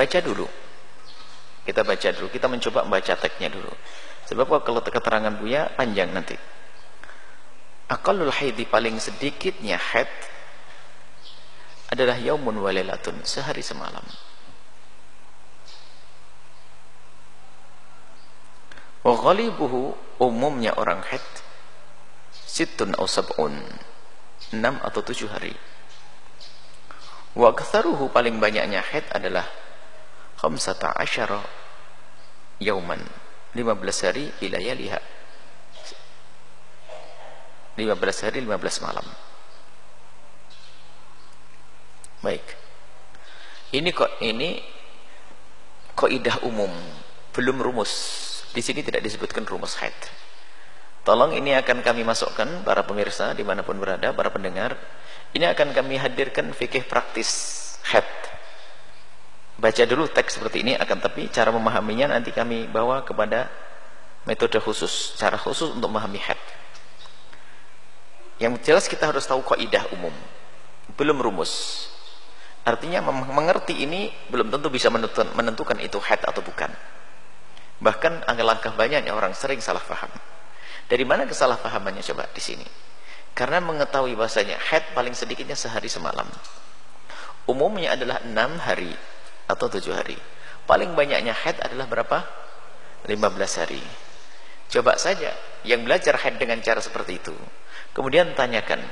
baca dulu. Kita baca dulu, kita mencoba membaca teksnya dulu. Sebab kalau keterangan Buya panjang nanti. Aqallul haidi, paling sedikitnya haid adalah yaumun wa lailatun, sehari semalam. Wa ghalibuhu, umumnya orang haid sittun aw sab'un, 6 atau 7 hari. Wa aktsaruhu, paling banyaknya haid adalah 15 yauman, 15 hari bilayaliha, 15 hari 15 malam. Baik, ini kaidah umum, belum rumus. Di sini tidak disebutkan rumus haid. Tolong, ini akan kami masukkan, para pemirsa dimanapun berada, para pendengar, ini akan kami hadirkan fikih praktis haid. Baca dulu teks seperti ini, akan tapi cara memahaminya nanti kami bawa kepada metode khusus, cara khusus untuk memahami haid. Yang jelas kita harus tahu kaidah umum, belum rumus. Artinya mengerti ini belum tentu bisa menentukan itu haid atau bukan. Bahkan alangkah banyaknya orang sering salah paham. Dari mana kesalahpahamannya coba di sini? Karena mengetahui bahasanya haid paling sedikitnya sehari semalam. Umumnya adalah 6 hari atau 7 hari. Paling banyaknya haid adalah berapa? 15 hari. Coba saja yang belajar haid dengan cara seperti itu, kemudian tanyakan,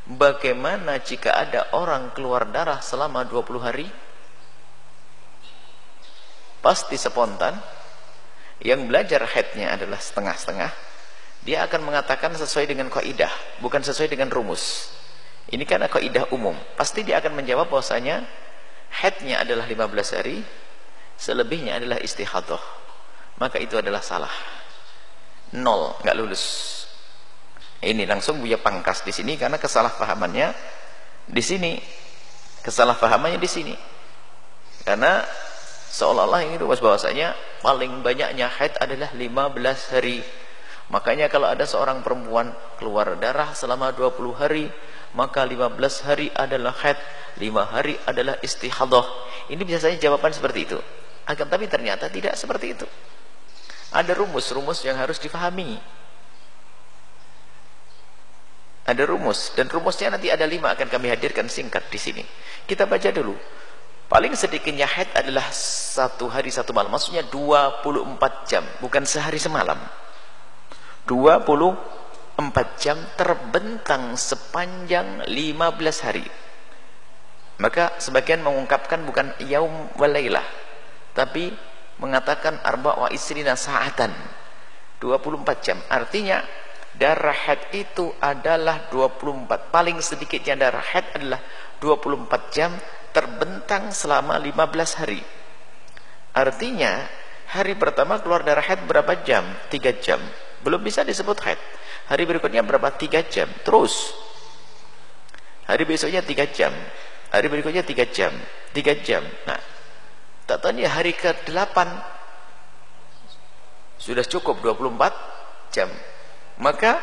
bagaimana jika ada orang keluar darah selama 20 hari? Pasti spontan. Yang belajar haidnya adalah setengah-setengah, dia akan mengatakan sesuai dengan kaidah, bukan sesuai dengan rumus. Ini karena kaidah umum. Pasti dia akan menjawab bahwasanya haidnya adalah 15 hari, selebihnya adalah istihadah. Maka itu adalah salah. 0, nggak lulus. Ini langsung Buya pangkas di sini karena kesalahpahamannya di sini. Kesalahpahamannya di sini. Karena seolah-olah ini rumus bahwasanya paling banyaknya haid adalah 15 hari. Makanya kalau ada seorang perempuan keluar darah selama 20 hari, maka 15 hari adalah haid, 5 hari adalah istihadah. Ini biasanya jawaban seperti itu. Akan tapi ternyata tidak seperti itu. Ada rumus-rumus yang harus difahami. Ada rumus, dan rumusnya nanti ada 5, akan kami hadirkan singkat di sini. Kita baca dulu. Paling sedikitnya haid adalah 1 hari 1 malam, maksudnya 24 jam, bukan sehari semalam. 24 jam terbentang sepanjang 15 hari. Maka sebagian mengungkapkan bukan yaum wa lailah, tapi mengatakan arba' wa isrina sa'atan, 24 jam. Artinya darah haid itu adalah 24. Paling sedikitnya darah haid adalah 24 jam terbentang selama 15 hari. Artinya hari pertama keluar darah haid berapa jam? 3 jam. Belum bisa disebut haid. Hari berikutnya berapa? 3 jam. Terus hari besoknya 3 jam. Hari berikutnya 3 jam. 3 jam. Nah, tak tahu hari ke-8 sudah cukup 24 jam. Maka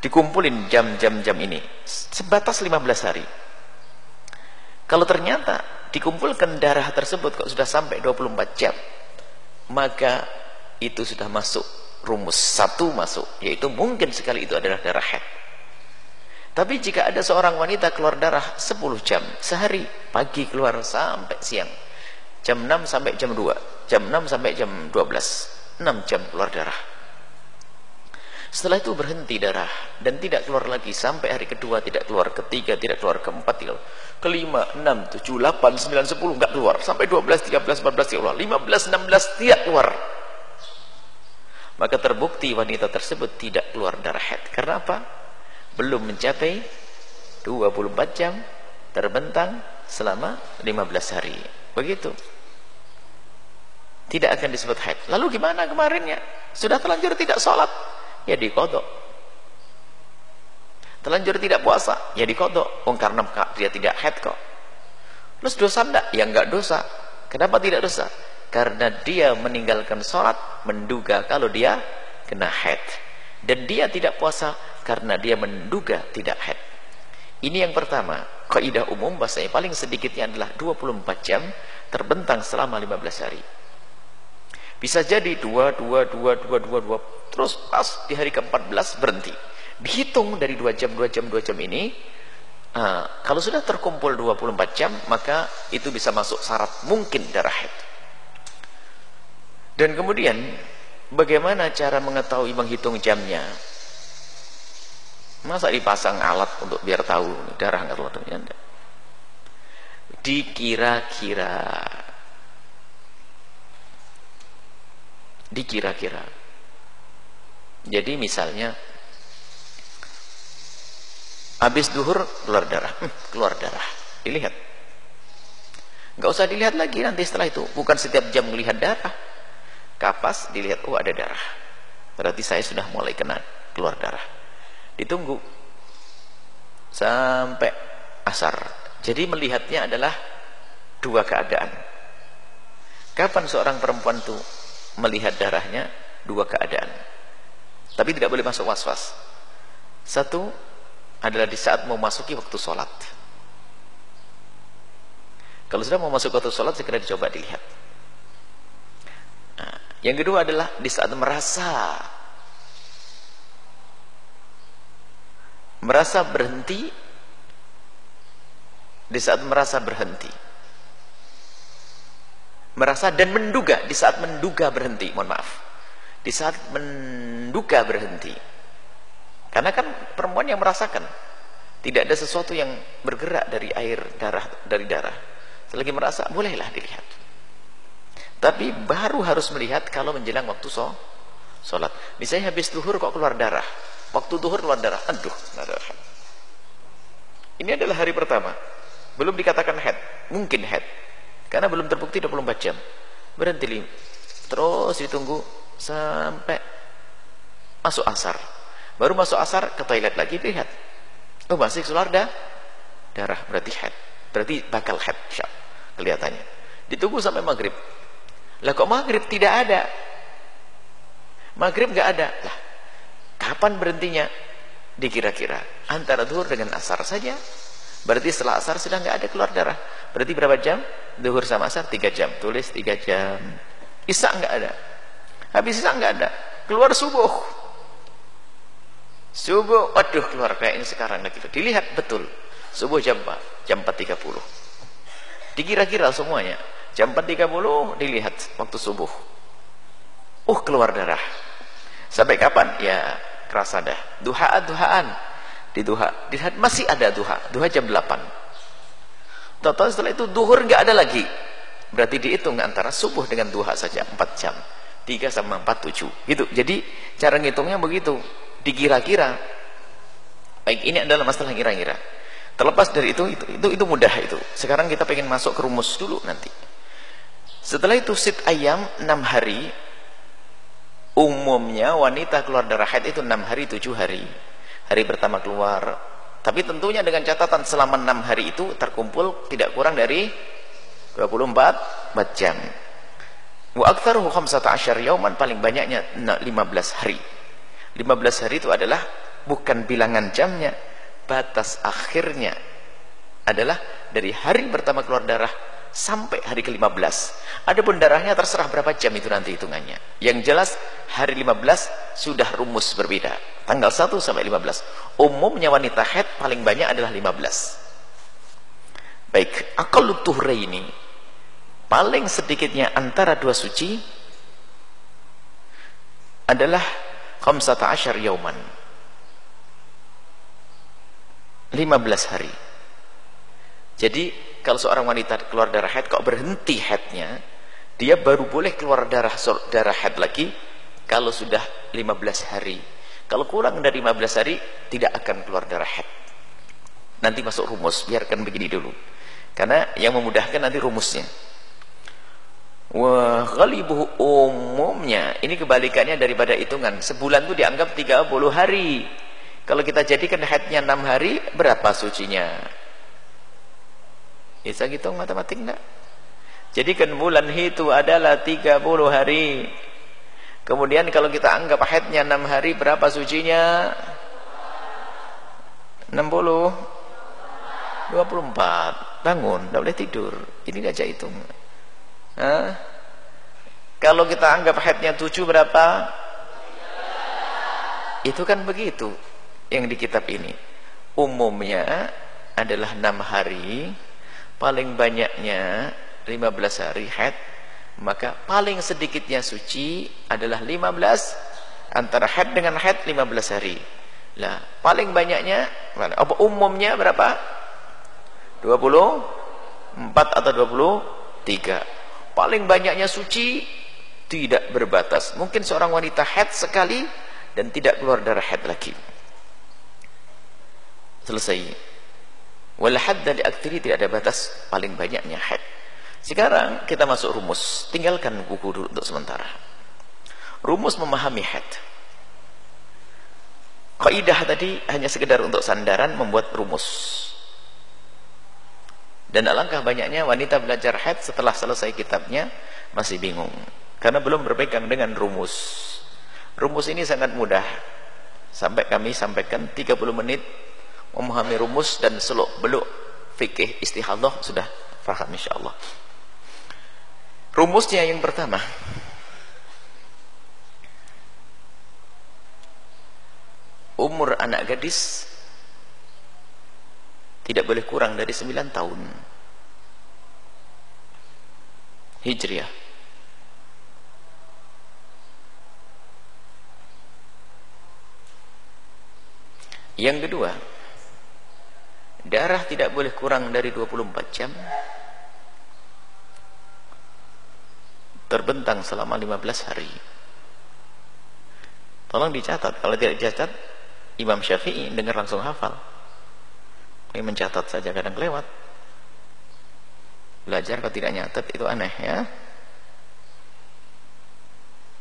dikumpulin jam-jam ini sebatas 15 hari. Kalau ternyata dikumpulkan darah tersebut kok sudah sampai 24 jam, maka itu sudah masuk rumus 1 masuk, yaitu mungkin sekali itu adalah darah haid. Tapi jika ada seorang wanita keluar darah 10 jam sehari, pagi keluar sampai siang, jam 6 sampai jam 2, jam 6 sampai jam 12, 6 jam keluar darah. Setelah itu berhenti darah dan tidak keluar lagi sampai hari kedua, tidak keluar, ketiga tidak keluar, keempat tidak keluar, kelima, 6, 7, 8, 9, 10 enggak keluar, sampai 12, 13, 14 tidak keluar, 15, 16 tidak keluar. Maka terbukti wanita tersebut tidak keluar darah haid. Karena apa? Belum mencapai 24 jam terbentang selama 15 hari. Begitu. Tidak akan disebut haid. Lalu gimana kemarinnya? Sudah terlanjur tidak sholat, ya diqadha. Terlanjur tidak puasa, ya diqadha. Karena dia tidak haid kok. Terus dosa enggak? Ya enggak dosa. Kenapa tidak dosa? Karena dia meninggalkan sholat menduga kalau dia kena haid, dan dia tidak puasa karena dia menduga tidak haid. Ini yang pertama, kaidah umum bahasanya paling sedikitnya adalah 24 jam terbentang selama 15 hari. Bisa jadi 2, terus pas di hari ke-14 berhenti. Dihitung dari 2 jam ini, kalau sudah terkumpul 24 jam, maka itu bisa masuk syarat mungkin darah haid. Dan kemudian, bagaimana cara mengetahui menghitung jamnya? Masa dipasang alat untuk biar tahu darah nggak keluar? Dikira-kira. Jadi misalnya habis duhur keluar darah, dilihat. Nggak usah dilihat lagi nanti setelah itu, bukan setiap jam melihat darah. Kapas dilihat, oh ada darah, berarti saya sudah mulai kena keluar darah. Ditunggu sampai asar. Jadi melihatnya adalah 2 keadaan. Kapan seorang perempuan itu melihat darahnya? 2 keadaan, tapi tidak boleh masuk was-was. Satu adalah di saat mau masuki waktu sholat. Kalau sudah mau masuk waktu sholat, segera dicoba dilihat. Nah, yang kedua adalah di saat merasa berhenti. Di saat merasa berhenti, merasa dan menduga. Di saat menduga berhenti, mohon maaf, di saat menduga berhenti. Karena kan perempuan yang merasakan, tidak ada sesuatu yang bergerak dari darah. Selagi merasa, bolehlah dilihat. Tapi baru harus melihat kalau menjelang waktu sholat. Misalnya habis duhur kok keluar darah, waktu duhur keluar darah, aduh, darah. Ini adalah hari pertama, belum dikatakan haid, mungkin haid, karena belum terbukti 24 jam. Berhenti, terus ditunggu sampai masuk asar. Baru masuk asar, ke toilet lagi, lihat, oh masih keluar darah, berarti haid, berarti bakal haid kelihatannya. Ditunggu sampai maghrib. Lah kok maghrib tidak ada? Maghrib nggak ada. Lah kapan berhentinya? Dikira-kira antara zuhur dengan asar saja. Berarti setelah asar sudah nggak ada keluar darah. Berarti berapa jam? Zuhur sama asar 3 jam. Tulis 3 jam. Isya nggak ada. Habis isya nggak ada. Keluar subuh. Subuh, waduh keluar kayak ini sekarang lagi. Dilihat betul. Subuh jam 4, jam 4.30. Dikira-kira semuanya. Jam 4.30 dilihat waktu subuh. Keluar darah. Sampai kapan? Ya kerasa dah. Duhaan. Di dilihat masih ada duha jam 8. Total setelah itu duhur nggak ada lagi. Berarti dihitung antara subuh dengan duha saja 4 jam. 3 sama 4, 7. Gitu. Jadi cara ngitungnya begitu. Dikira-kira. Baik, ini adalah masalah kira-kira. Terlepas dari itu mudah itu. Sekarang kita pengen masuk ke rumus dulu nanti. Setelah itu sit ayam 6 hari. Umumnya wanita keluar darah haid itu 6 hari 7 hari. Hari pertama keluar. Tapi tentunya dengan catatan selama 6 hari itu terkumpul tidak kurang dari 24 jam. Wa aktsaruhu 15 yauman, paling banyaknya 15 hari. 15 hari itu adalah bukan bilangan jamnya, batas akhirnya adalah dari hari pertama keluar darah sampai hari ke-15. Adapun darahnya terserah berapa jam itu nanti hitungannya. Yang jelas hari 15 sudah rumus berbeda. Tanggal 1 sampai 15. Umumnya wanita haid paling banyak adalah 15. Baik, aqallut tuhraini, paling sedikitnya antara 2 suci adalah 15 yauman. 15 hari. Jadi kalau seorang wanita keluar darah haid kok berhenti haidnya, dia baru boleh keluar darah haid lagi kalau sudah 15 hari. Kalau kurang dari 15 hari tidak akan keluar darah haid. Nanti masuk rumus, biarkan begini dulu. Karena yang memudahkan nanti rumusnya. Wah, ghalibuhu, umumnya ini kebalikannya daripada hitungan. Sebulan itu dianggap 30 hari. Kalau kita jadikan haidnya 6 hari, berapa sucinya? Bisa hitung matematik enggak? Jadikan bulan itu adalah 30 hari. Kemudian kalau kita anggap haidnya 6 hari, berapa sucinya? 60 24. Bangun, tidak boleh tidur. Ini aja hitung. Hah? Kalau kita anggap haidnya 7 berapa? Itu kan begitu yang di kitab ini. Umumnya adalah 6 hari, paling banyaknya 15 hari haid, maka paling sedikitnya suci adalah 15, antara haid dengan haid 15 hari. Lah, paling banyaknya apa umumnya berapa? 24 atau 23. Paling banyaknya suci tidak berbatas. Mungkin seorang wanita haid sekali dan tidak keluar darah haid lagi. Selesai. Wal hadda li aktsari, tidak ada batas paling banyaknya haid. Sekarang kita masuk rumus. Tinggalkan buku dulu untuk sementara. Rumus memahami haid. Kaidah tadi hanya sekedar untuk sandaran membuat rumus. Dan alangkah banyaknya wanita belajar haid setelah selesai kitabnya masih bingung karena belum berpegang dengan rumus. Rumus ini sangat mudah. Sampai kami sampaikan 30 menit memahami rumus dan seluk-beluk fikih istihadah sudah paham insyaallah. Rumusnya yang pertama, umur anak gadis tidak boleh kurang dari 9 tahun Hijriah. Yang kedua, darah tidak boleh kurang dari 24 jam, terbentang selama 15 hari. Tolong dicatat, kalau tidak dicatat Imam Syafi'i dengar langsung hafal. Ini mencatat saja kadang kelewat. Belajar kalau tidak nyatat itu aneh ya.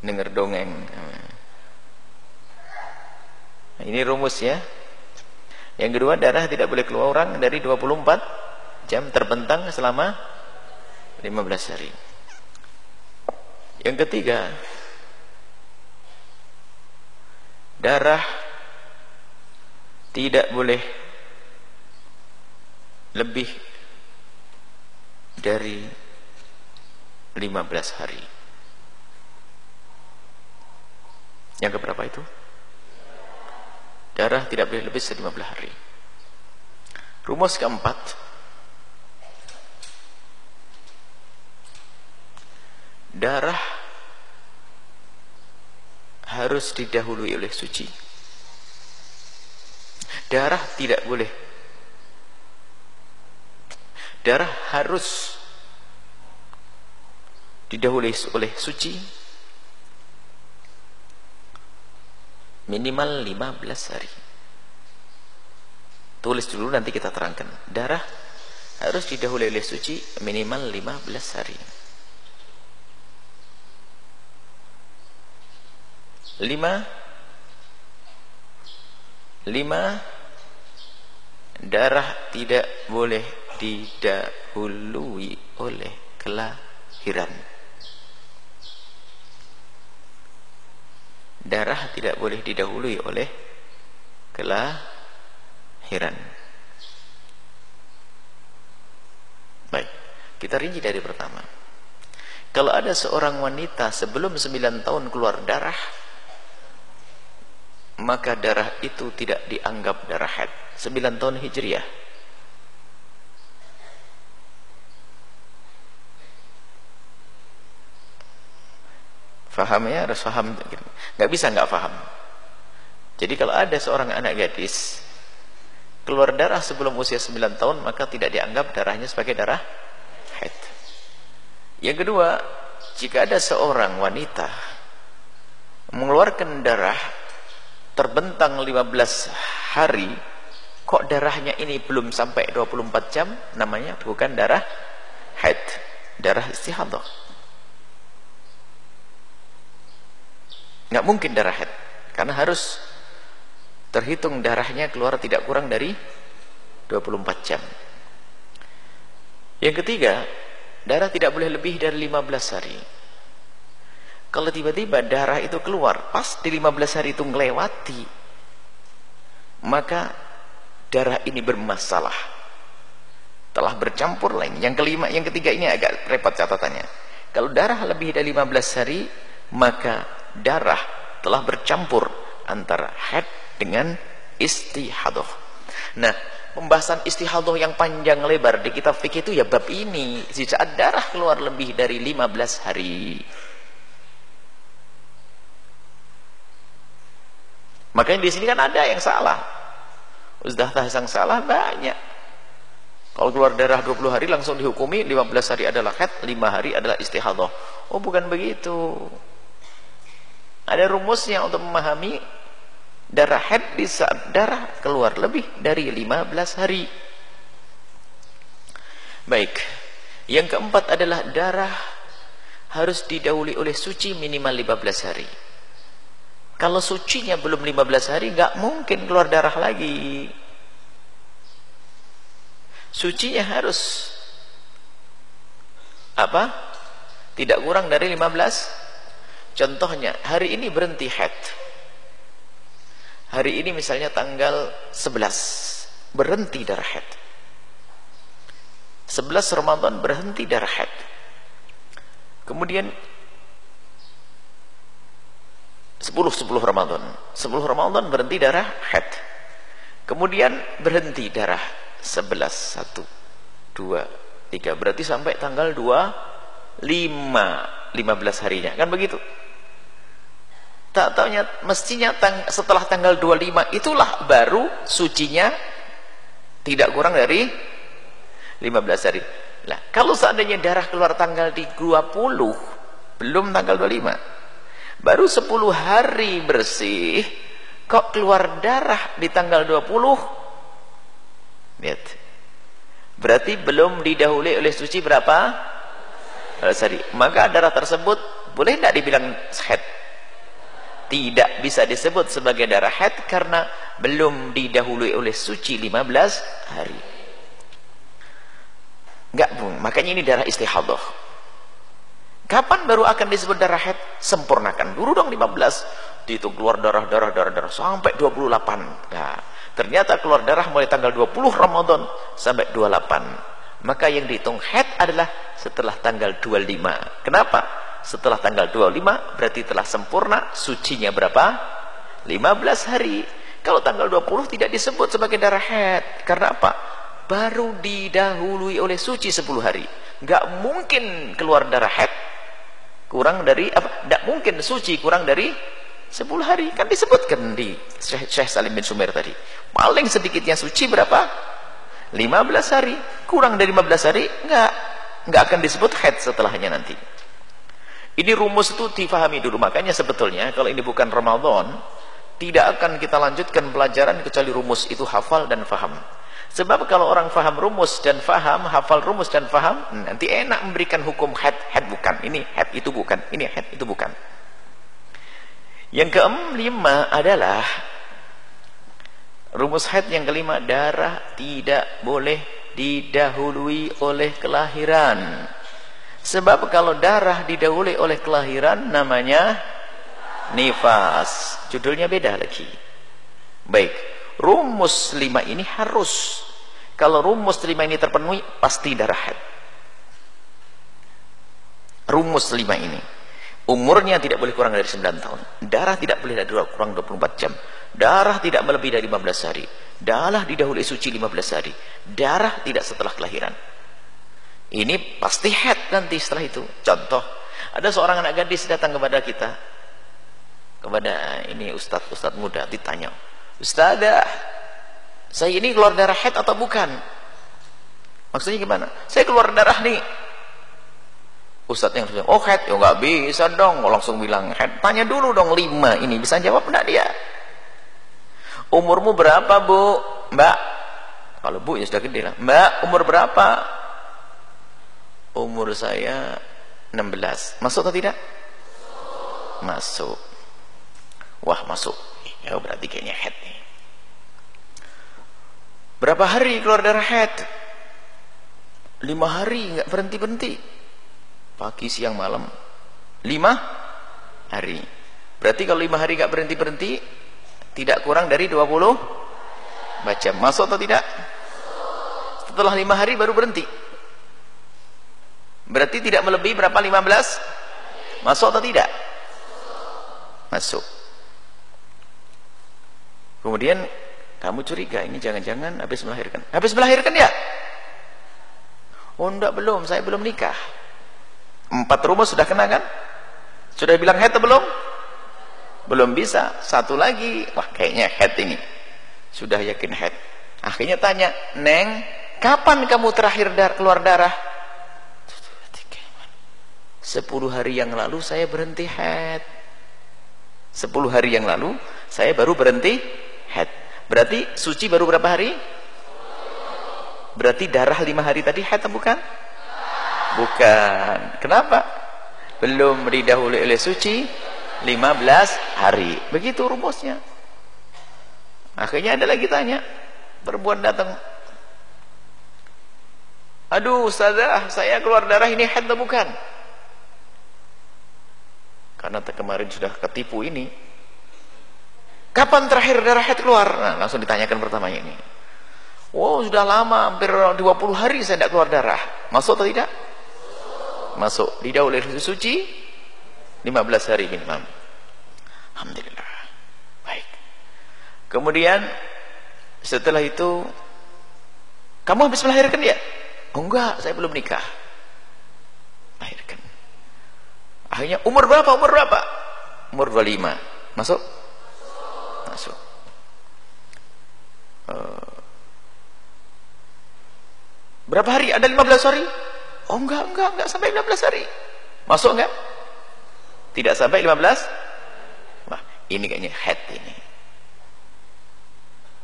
Dengar dongeng. Nah, ini rumus ya. Yang kedua, darah tidak boleh keluar orang dari 24 jam terbentang selama 15 hari. Yang ketiga, darah tidak boleh lebih dari 15 hari. Yang keberapa itu? Darah tidak boleh lebih dari 15 hari. Rumus keempat, darah harus didahului oleh suci. Darah tidak boleh. Darah harus didahului oleh suci minimal 15 hari. Tulis dulu nanti kita terangkan. Darah harus didahului oleh suci minimal 15 hari. 5 darah tidak boleh didahului oleh kelahiran. Darah tidak boleh didahului oleh kelahiran. Baik, kita rinci dari pertama. Kalau ada seorang wanita sebelum 9 tahun keluar darah, maka darah itu tidak dianggap darah haid. 9 tahun Hijriah. Faham ya, harus faham. Nggak bisa nggak faham. Jadi kalau ada seorang anak gadis keluar darah sebelum usia 9 tahun, maka tidak dianggap darahnya sebagai darah haid. Yang kedua, jika ada seorang wanita mengeluarkan darah terbentang 15 hari, kok darahnya ini belum sampai 24 jam, namanya bukan darah haid, darah istihadah. Nggak mungkin darah haid, karena harus terhitung darahnya keluar tidak kurang dari 24 jam. Yang ketiga, darah tidak boleh lebih dari 15 hari. Kalau tiba-tiba darah itu keluar pas di 15 hari itu ngelewati, maka darah ini bermasalah, telah bercampur lain. Yang kelima, yang ketiga ini agak repot catatannya. Kalau darah lebih dari 15 hari, maka darah telah bercampur antara haid dengan istihadah. Nah, pembahasan istihadah yang panjang lebar di kitab fikih itu ya bab ini, di saat darah keluar lebih dari 15 hari. Makanya di sini kan ada yang salah. Ustaz yang salah banyak. Kalau keluar darah 20 hari langsung dihukumi 15 hari adalah haid, 5 hari adalah istihadah. Oh, bukan begitu. Ada rumusnya untuk memahami darah haid di saat darah keluar lebih dari 15 hari. Baik. Yang keempat adalah darah harus didahului oleh suci minimal 15 hari. Kalau sucinya belum 15 hari, nggak mungkin keluar darah lagi. Sucinya harus apa? Tidak kurang dari 15. Contohnya, hari ini berhenti haid. Hari ini misalnya tanggal 11, berhenti darah haid. 11 Ramadan berhenti darah haid. Kemudian 10 Ramadan. 10 Ramadan berhenti darah haid. Kemudian berhenti darah 11, 1, 2, 3. Berarti sampai tanggal 25, 15 harinya. Kan begitu? Tak taunya mestinya setelah tanggal 25 itulah baru sucinya tidak kurang dari 15 hari. Nah, kalau seandainya darah keluar tanggal di 20, belum tanggal 25, baru 10 hari bersih, kok keluar darah di tanggal 20? Lihat. Berarti belum didahului oleh suci berapa? Hari. Maka darah tersebut boleh tidak dibilang haid? Tidak bisa disebut sebagai darah haid karena belum didahului oleh suci 15 hari. Enggak, Bung. Makanya ini darah istihadah. Kapan baru akan disebut darah haid? Sempurnakan dulu dong 15. Itu keluar darah sampai 28. Nah, ternyata keluar darah mulai tanggal 20 Ramadan sampai 28. Maka yang dihitung haid adalah setelah tanggal 25. Kenapa? Setelah tanggal 25 berarti telah sempurna sucinya berapa? 15 hari. Kalau tanggal 20 tidak disebut sebagai darah haid. Karena apa? Baru didahului oleh suci 10 hari. Nggak mungkin keluar darah haid kurang dari apa? Nggak mungkin suci kurang dari 10 hari. Kan disebutkan di Syekh Salim bin Sumair tadi. Paling sedikitnya suci berapa? 15 hari. Kurang dari 15 hari nggak akan disebut haid setelahnya nanti. Ini rumus itu difahami dulu. Makanya sebetulnya kalau ini bukan Ramadan, tidak akan kita lanjutkan pelajaran kecuali rumus itu hafal dan faham. Sebab kalau orang faham rumus dan faham, hafal rumus dan faham, nanti enak memberikan hukum haid bukan, ini haid itu bukan, ini haid itu bukan. Yang kelima adalah rumus haid yang kelima, darah tidak boleh didahului oleh kelahiran. Sebab kalau darah didahului oleh kelahiran namanya nifas. Judulnya beda lagi. Baik, rumus 5 ini harus. Kalau rumus 5 ini terpenuhi, pasti darah haid. Rumus 5 ini. Umurnya tidak boleh kurang dari 9 tahun. Darah tidak boleh kurang 24 jam. Darah tidak melebihi dari 15 hari. Darah didahului suci 15 hari. Darah tidak setelah kelahiran. Ini pasti haid nanti setelah itu. Contoh, ada seorang anak gadis datang kepada kita, kepada ini ustadz muda, ditanya, "Ustadzah, saya ini keluar darah haid atau bukan?" Maksudnya gimana? "Saya keluar darah nih." Ustadz yang bilang, "Oh haid." "Ya nggak bisa dong." Langsung bilang haid. Tanya dulu dong 5 ini, bisa jawab enggak dia? "Umurmu berapa, Bu?" "Mbak." Kalau Bu ya sudah gede lah. "Mbak, umur berapa?" "Umur saya 16. Masuk atau tidak?" "Masuk." "Wah, masuk." Ya berarti kayaknya haid nih. "Berapa hari keluar darah haid?" 5 hari, nggak berhenti-berhenti. Pagi, siang, malam. 5 hari. Berarti kalau 5 hari nggak berhenti-berhenti, tidak kurang dari 20 jam. Masuk atau tidak? Setelah 5 hari baru berhenti. Berarti tidak melebihi berapa? 15? Masuk atau tidak? Masuk. Kemudian kamu curiga, ini jangan-jangan habis melahirkan. Habis melahirkan ya? Oh enggak, belum, saya belum nikah. 4 rumus sudah kena kan? Sudah bilang head atau belum? Belum bisa. Satu lagi, wah kayaknya head ini. Sudah yakin head. Akhirnya tanya, Neng, kapan kamu terakhir keluar darah? 10 hari yang lalu saya berhenti head. 10 hari yang lalu saya baru berhenti head. Berarti suci baru berapa hari? Berarti darah 5 hari tadi head atau bukan? Bukan. Kenapa? Belum didahului oleh suci 15 hari. Begitu rumusnya. Akhirnya ada lagi tanya, perempuan datang, aduh ustazah, saya keluar darah, ini haid atau bukan? Karena kemarin sudah ketipu ini, kapan terakhir darah haid keluar? Nah, langsung ditanyakan pertamanya ini. Wow, sudah lama, hampir 20 hari saya tidak keluar darah. Masuk atau tidak? Masuk. Didahului suci 15 hari minimum. Alhamdulillah. Baik. Kemudian setelah itu, kamu habis melahirkan ya? Oh enggak, saya belum nikah. Melahirkan. Akhirnya umur berapa? Umur berapa? Umur 25. Masuk? Masuk. Berapa hari? Ada 15 hari? Oh enggak sampai 15 hari. Masuk enggak? Tidak sampai 15? Wah, ini kayaknya head ini.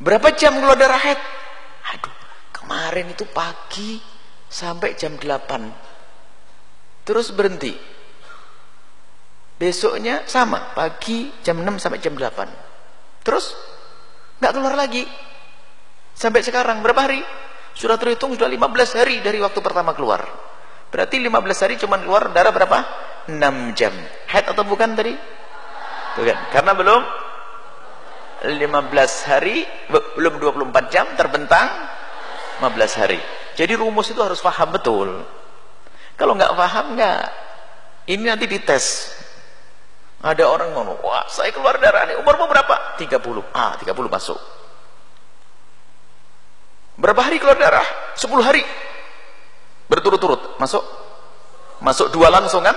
Berapa jam keluar darah haid? Aduh, kemarin itu pagi sampai jam 8. Terus berhenti. Besoknya sama, pagi jam 6 sampai jam 8. Terus nggak keluar lagi. Sampai sekarang berapa hari? Sudah terhitung sudah 15 hari dari waktu pertama keluar. Berarti 15 hari cuma keluar darah berapa? 6 jam. Haid atau bukan tadi? Tuh kan? Karena belum 15 hari, belum 24 jam, terbentang 15 hari. Jadi rumus itu harus paham betul. Kalau nggak paham, nggak. Ini nanti dites. Ada orang ngomong, wah saya keluar darah nih, umurmu berapa? 30. 30 masuk. Berapa hari keluar darah? 10 hari. Berturut-turut, masuk? Masuk 2 langsung kan?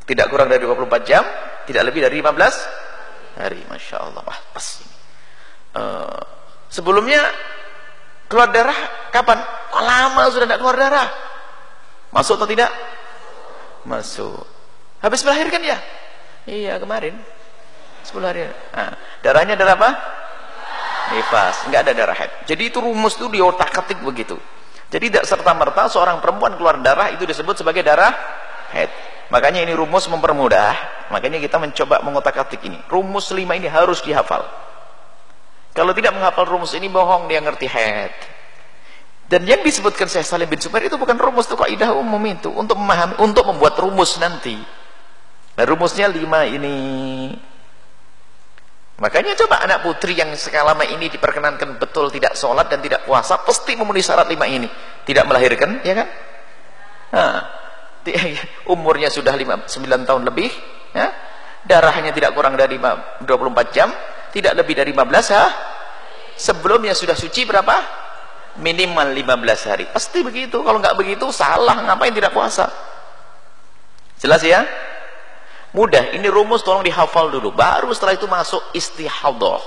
Tidak kurang dari 24 jam, tidak lebih dari 15 hari. Masya Allah. Wah, pas ini. Sebelumnya keluar darah kapan? Oh, lama sudah tidak keluar darah. Masuk atau tidak? Masuk. Habis melahirkan ya? Iya, kemarin 10 hari. Darahnya darah apa? Nifas. Enggak ada darah haid. Jadi itu rumus itu di otak-atik begitu. Jadi tidak serta-merta seorang perempuan keluar darah itu disebut sebagai darah haid. Makanya ini rumus mempermudah. Makanya kita mencoba mengotak-atik ini. Rumus 5 ini harus dihafal. Kalau tidak menghafal rumus ini bohong, dia ngerti haid. Dan yang disebutkan Syekh Salim bin Subair itu bukan rumus, itu kaidah umum itu untuk memahami, untuk membuat rumus nanti. Nah, rumusnya 5 ini. Makanya coba anak putri yang selama ini diperkenankan betul tidak sholat dan tidak puasa, pasti memenuhi syarat 5 ini. Tidak melahirkan, ya kan? Umurnya sudah 9 tahun lebih, ya? Darahnya tidak kurang dari 24 jam, tidak lebih dari 15 ya? Sebelumnya sudah suci berapa? Minimal 15 hari. Pasti begitu. Kalau nggak begitu salah, ngapain tidak puasa? Jelas ya? Mudah. Ini rumus tolong dihafal dulu. Baru setelah itu masuk istihadah.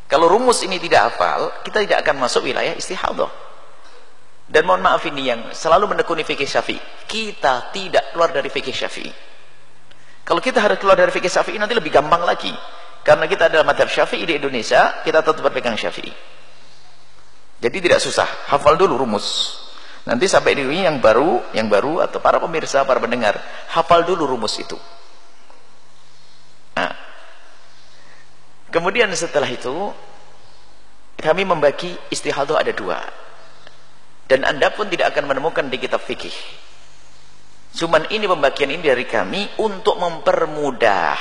Kalau rumus ini tidak hafal, kita tidak akan masuk wilayah istihadah. Dan mohon maaf ini yang selalu menekuni fikih Syafi'i. Kita tidak keluar dari fikih Syafi'i. Kalau kita harus keluar dari fikih Syafi'i nanti lebih gampang lagi. Karena kita adalah mazhab Syafi'i di Indonesia, kita tetap berpegang Syafi'i. Jadi tidak susah, hafal dulu rumus. Nanti sampai di sini yang baru atau para pemirsa, para pendengar, hafal dulu rumus itu. Nah, kemudian setelah itu kami membagi istihadah ada 2. Dan Anda pun tidak akan menemukan di kitab fikih. Cuman ini pembagian ini dari kami untuk mempermudah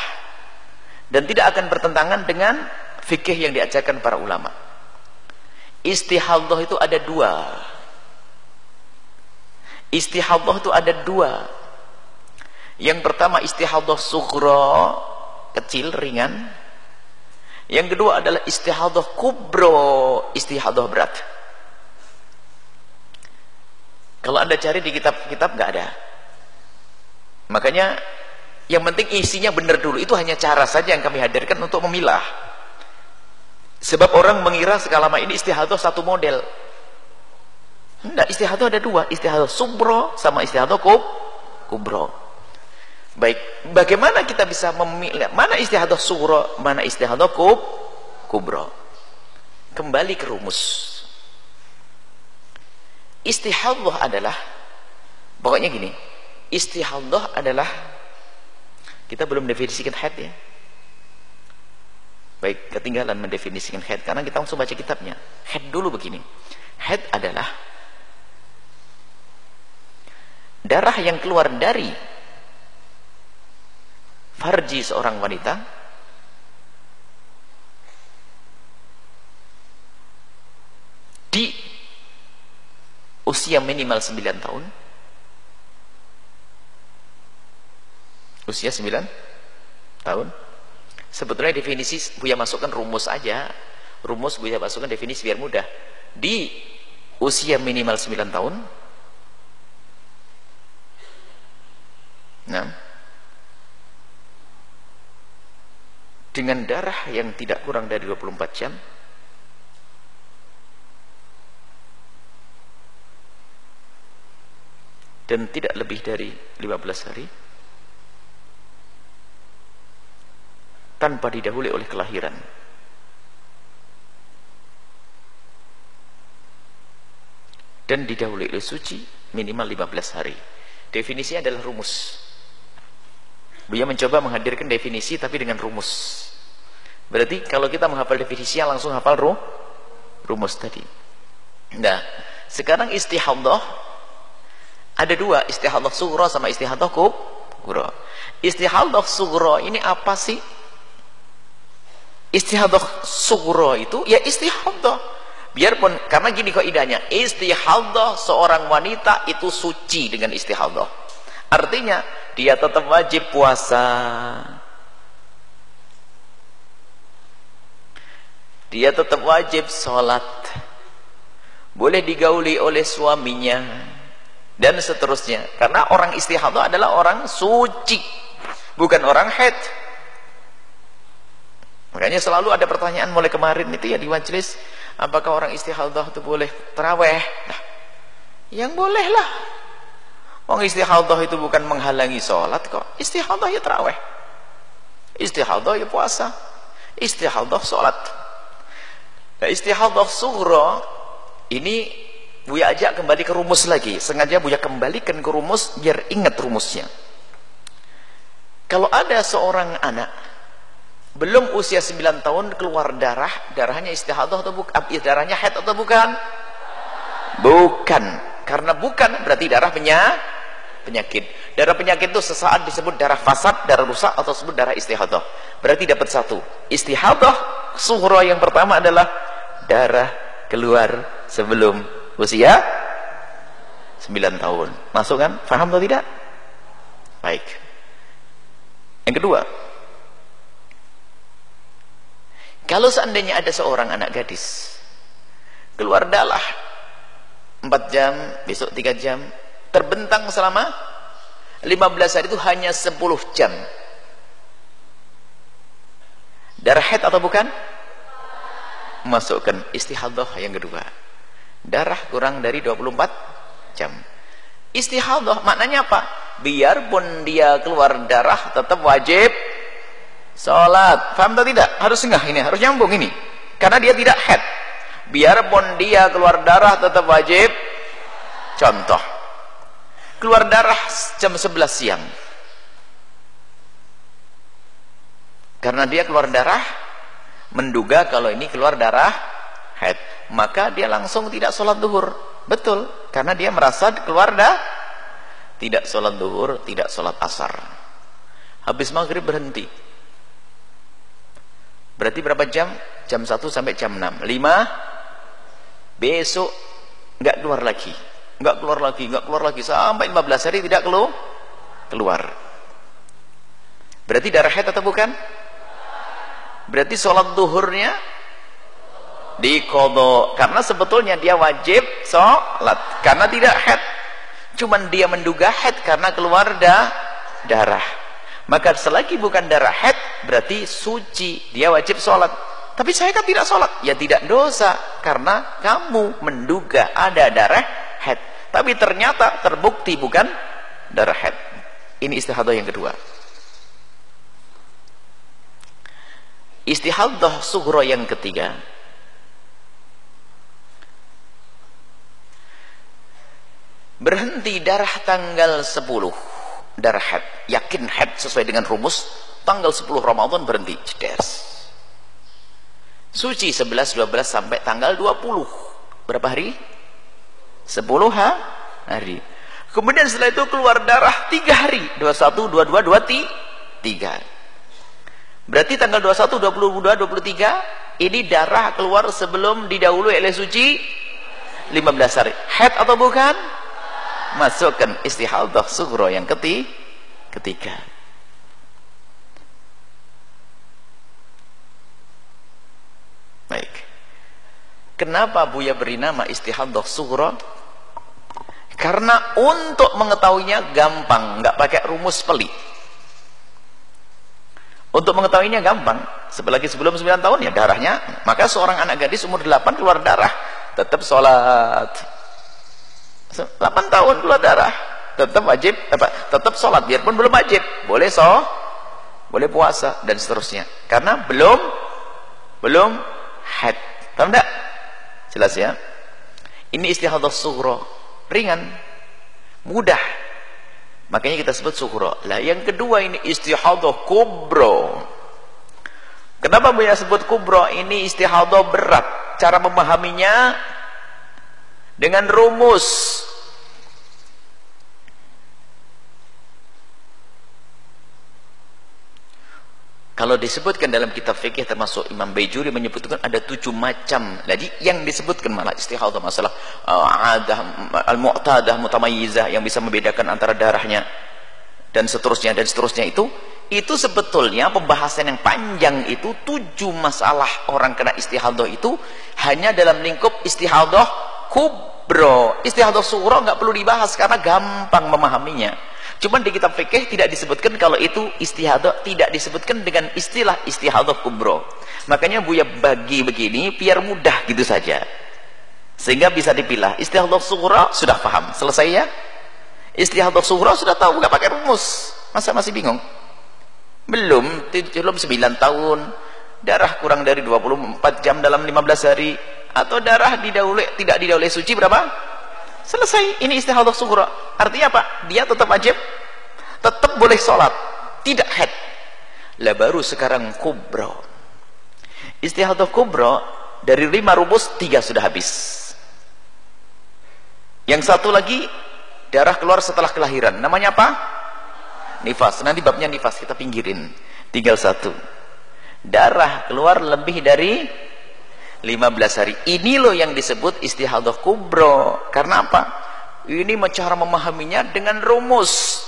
dan tidak akan bertentangan dengan fikih yang diajarkan para ulama. Istihadah itu ada 2. Istihadah itu ada dua. Yang pertama istihadah sughra, kecil, ringan. Yang kedua adalah istihadah kubro, istihadah berat. Kalau Anda cari di kitab-kitab nggak ada. Makanya yang penting isinya benar dulu. Itu hanya cara saja yang kami hadirkan untuk memilah. Sebab orang mengira selama ini istihadah satu model. Enggak, istihadah ada dua. Istihadah subro sama istihadah kubro. Baik, bagaimana kita bisa memilih mana istihadah subro, mana istihadah kubro? Kembali ke rumus. Istihadah adalah, pokoknya gini, istihadah adalah, kita belum definisikan haid ya. Baik, ketinggalan mendefinisikan haid karena kita langsung baca kitabnya. Haid dulu begini. Haid adalah darah yang keluar dari farji seorang wanita di usia minimal 9 tahun. Usia 9 tahun. Sebetulnya definisi Buya masukkan rumus aja. Rumus Buya masukkan definisi biar mudah. Di usia minimal 9 tahun. Nah, dengan darah yang tidak kurang dari 24 jam dan tidak lebih dari 15 hari tanpa didahului oleh kelahiran, dan didahului oleh suci minimal 15 hari. Definisinya adalah rumus. Buya mencoba menghadirkan definisi tapi dengan rumus. Berarti kalau kita menghafal definisinya langsung hafal rumus tadi. Nah, sekarang istihadah ada dua, istihadah sughra sama istihadah kubra. Istihadah sughra ini apa sih? Istihadah sughra itu ya istihadah. Biarpun, karena gini kaidahnya, istihadah seorang wanita itu suci dengan istihadah. Artinya dia tetap wajib puasa. Dia tetap wajib sholat. Boleh digauli oleh suaminya. Dan seterusnya. Karena orang istihadah adalah orang suci, bukan orang haid. Makanya selalu ada pertanyaan mulai kemarin itu ya di majelis, apakah orang istihadah itu boleh tarawih? Nah, yang boleh lah. Orang istihadah itu bukan menghalangi sholat kok. Istihadah ya tarawih, istihadah ya puasa, istihadah sholat. Nah, istihadah sughra ini Buya ajak kembali ke rumus lagi. Sengaja Buya kembalikan ke rumus biar ingat rumusnya. Kalau ada seorang anak belum usia 9 tahun keluar darah, darahnya istihadah atau bukan? Darahnya haid atau bukan? Bukan. Karena bukan berarti darah penyakit. Darah penyakit itu sesaat disebut darah fasad, darah rusak, atau disebut darah istihadah. Berarti dapat satu. Istihadah sughra yang pertama adalah darah keluar sebelum usia 9 tahun. Masuk kan? Faham atau tidak? Baik. Yang kedua, kalau seandainya ada seorang anak gadis keluar darah 4 jam, besok 3 jam, terbentang selama 15 hari, itu hanya 10 jam. Darah haid atau bukan? Masukkan istihadah yang kedua. Darah kurang dari 24 jam. Istihadah maknanya apa? Biarpun dia keluar darah tetap wajib sholat. Faham atau tidak? Harus enggak ini? Harus nyambung ini. Karena dia tidak haid. Biarpun dia keluar darah tetap wajib. Contoh, keluar darah jam 11 siang. Karena dia keluar darah, menduga kalau ini keluar darah haid, maka dia langsung tidak sholat duhur. Betul, karena dia merasa keluar tidak sholat duhur, tidak sholat asar. Habis maghrib berhenti. Berarti berapa jam? Jam 1 sampai jam 6. 5. Besok nggak keluar lagi. nggak keluar lagi sampai 15 hari tidak keluar. Berarti darah haid atau bukan? Berarti sholat duhurnya diqadha, karena sebetulnya dia wajib sholat karena tidak haid, cuman dia menduga haid karena keluar darah. Maka selagi bukan darah haid berarti suci, dia wajib sholat. Tapi saya kan tidak sholat, ya tidak dosa karena kamu menduga ada darah haid, tapi ternyata terbukti bukan darah haid. Ini istihadah yang kedua. Istihadah sughra yang ketiga, berhenti darah tanggal 10 darah haid, yakin haid sesuai dengan rumus tanggal 10 Ramadan berhenti, cedes. Suci 11, 12 sampai tanggal 20. Berapa hari? 10 hari. Kemudian setelah itu keluar darah 3 hari, 21, 22, 23. Berarti tanggal 21, 22, 23 ini darah keluar sebelum didahului oleh suci 15 hari. Haid atau bukan? Masukkan istihadah sughra yang ketiga. Baik. Kenapa Buya beri nama istihadah sughra? Karena untuk mengetahuinya gampang, nggak pakai rumus pelik. Untuk mengetahuinya gampang. Apalagi sebelum 9 tahun ya darahnya. Maka seorang anak gadis umur 8 keluar darah, tetap sholat. 8 tahun keluar darah, tetap wajib, tetap sholat, biarpun belum wajib, boleh boleh puasa dan seterusnya, karena belum haid. Paham enggak? Jelas ya? Ini istihadah sughra, ringan, mudah, makanya kita sebut sughra. Lah yang kedua ini istihadah kubra. Kenapa Buya sebut kubra? Ini istihadah berat, cara memahaminya dengan rumus. Kalau disebutkan dalam kitab fikih termasuk Imam Baijuri menyebutkan ada 7 macam. Jadi yang disebutkan malah istihadah masalah adah al-mu'tadah mutamayyizah yang bisa membedakan antara darahnya dan seterusnya itu sebetulnya pembahasan yang panjang. Itu 7 masalah orang kena istihadah itu hanya dalam lingkup istihadah kubro. Istihadah sughra nggak perlu dibahas karena gampang memahaminya. Cuman di kitab fikih tidak disebutkan kalau itu istihadah, tidak disebutkan dengan istilah istihadah kubro. Makanya Buya bagi begini biar mudah gitu saja, sehingga bisa dipilah. Istihadah sughra sudah paham, selesai ya. Istihadah sughra sudah tahu, nggak pakai rumus. Masa masih bingung? Belum 9 tahun, darah kurang dari 24 jam dalam 15 hari, atau darah tidak didahului suci berapa? Selesai. Ini istihadah sughra. Artinya apa? Dia tetap wajib, tetap boleh sholat, tidak haid. Lah baru sekarang kubra. Istihadah kubra dari 5 rumus 3 sudah habis. Yang satu lagi darah keluar setelah kelahiran. Namanya apa? Nifas. Nanti babnya nifas kita pinggirin. Tinggal 1. Darah keluar lebih dari 15 hari. Ini loh yang disebut istihadah kubra. Karena apa? Ini cara memahaminya dengan rumus.